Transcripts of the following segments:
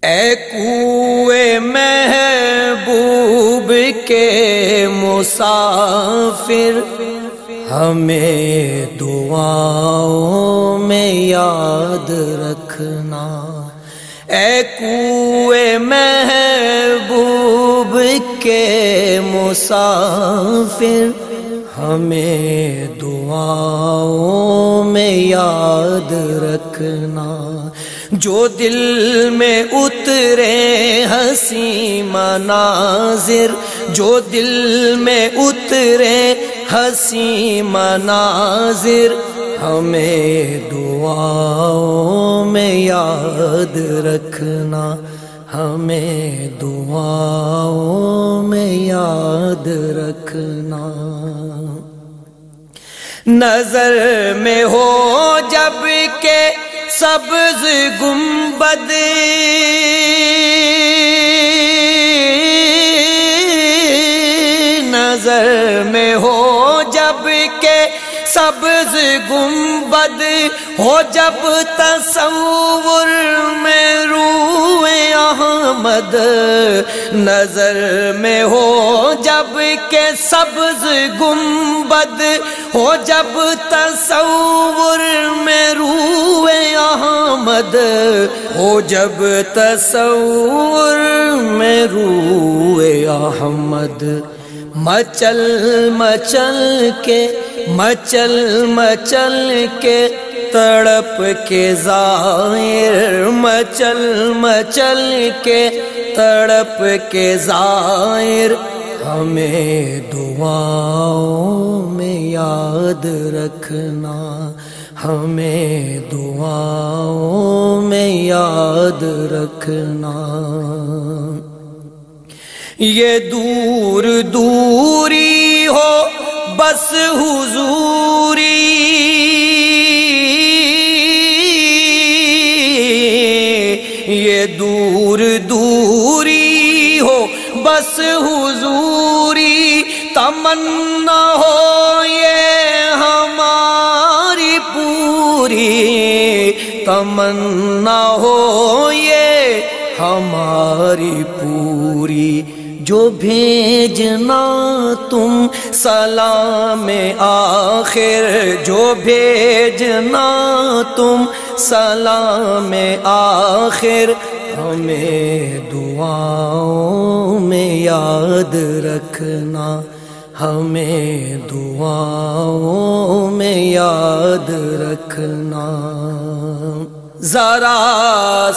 اے کوئے محبوب کے مسافر، ہمیں دعاؤں میں یاد رکھنا۔ اے کوئے محبوب کے مسافر، ہمیں دعاؤں میں یاد رکھنا۔ جو دل میں اترے حسین مناظر، جو دل میں اترے حسین مناظر، ہمیں دعاؤں میں یاد رکھنا، ہمیں دعاؤں میں یاد رکھنا۔ نظر میں ہو جب کہ سبز گنبد، نظر میں ہو جب کہ سبز گنبد، ہو جب تصور میں روح احمد، نظر میں ہو جب کہ سبز گنبد، ہو جب تصور میں روح احمد، ہو جب تصور میں روح احمد، مچل مچل کے مچل مچل کے تڑپ کے زائر، مچل مچل کے تڑپ کے زائر، ہمیں دعاؤں میں یاد رکھنا، ہمیں دعاؤں میں یاد رکھنا۔ یہ دور دوری ہو بس حضوری، یہ دور دوری ہو بس حضوری، تمنا ہو یہ ہماری پوری، تمنا ہو یہ ہماری پوری۔ جو بھیجنا تم سلام آخر، جو بھیجنا تم سلام آخر، ہمیں دعاؤں میں یاد رکھنا، ہمیں دعاؤں میں یاد رکھنا۔ ذرا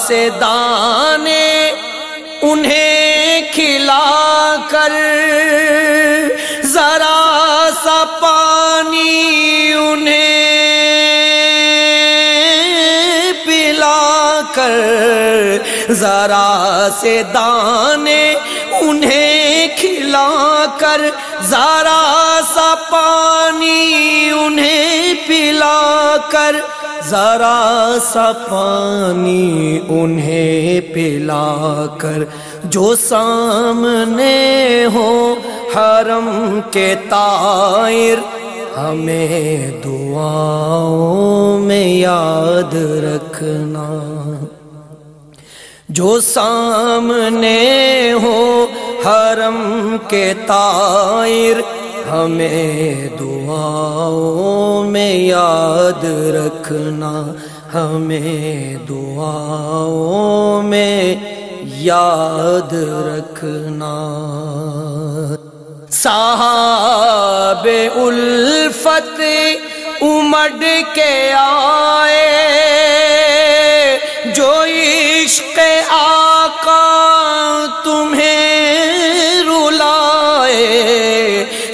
سے دانے انہیں کھلا کر، ذرا سا پانی انہیں پلا کر، ذرا سے دانے انہیں کھلا کر، ذرا سا پانی انہیں پلا کر، ذرا سا پانی انہیں پلا کر، جو سامنے ہو حرم کے طائر، ہمیں دعاؤں میں یاد رکھنا۔ جو سامنے ہو حرم کے طائر، ہمیں دعاؤں میں یاد رکھنا، ہمیں دعاؤں میں یاد رکھنا۔ صاحب الفت امڑ کے آئے، جو عشق آقا تمہیں رلائے،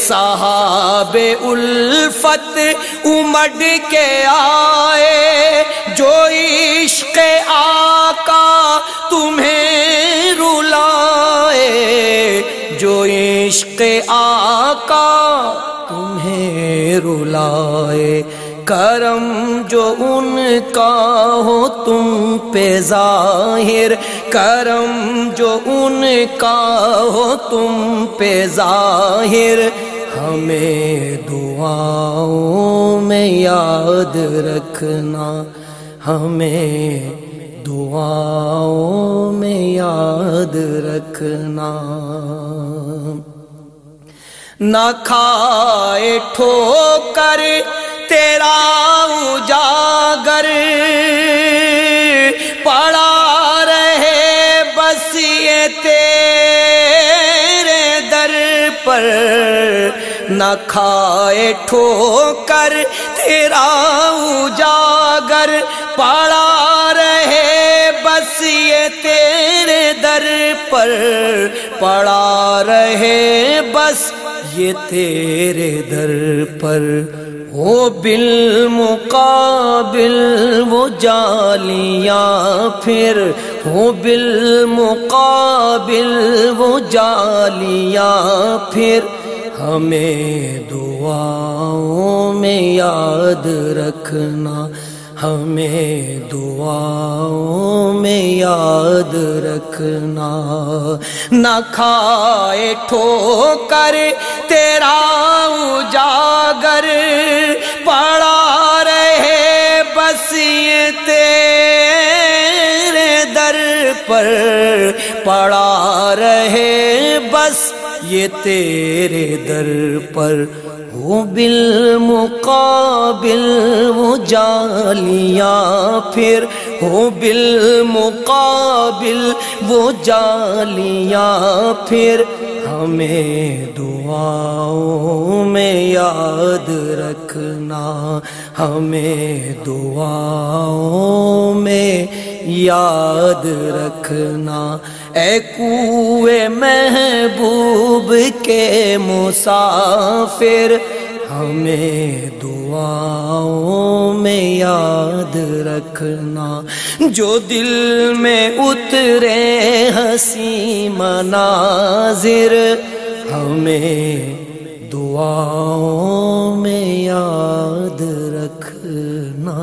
صاحب الفت امڑ کے آئے، جو عشق آقا تمہیں رلائے، جو عشق آقا تمہیں رلائے، کرم جو ان کا ہو تم پہ ظاہر، کرم جو ان کا ہو تم پہ ظاہر، ہمیں دعاؤں میں یاد رکھنا، ہمیں دعاؤں میں یاد رکھنا، نہ کھائے ٹھوکر تیرا اجاگر، پڑا رہے بس یہ تیرے در پر، نہ کھائے ٹھوکر تیرا اجاگر، پڑا رہے بس یہ تیرے در پر، پڑا رہے بس یہ تیرے در پر۔ ہو بالمقابل وہ جالیاں پھر، ہو بالمقابل وہ جالیاں پھر، ہمیں دعاؤں میں یاد رکھنا، ہمیں دعاؤں میں یاد رکھنا، نہ کھائے ٹھوکر تیرا اجاگر، پڑا رہے بس یہ تیرے در پر، پڑا رہے بس یہ تیرے در پر۔ ہو بالمقابل وہ جالیاں پھر، ہو بالمقابل وہ جالیاں پھر، ہمیں دعاؤں میں یاد رکھنا، ہمیں دعاؤں میں یاد رکھنا۔ اے کوئے محبوب کے مسافر، ہمیں دعاؤں میں یاد رکھنا، جو دل میں اترے حسین مناظر، ہمیں دعاؤں میں یاد رکھنا۔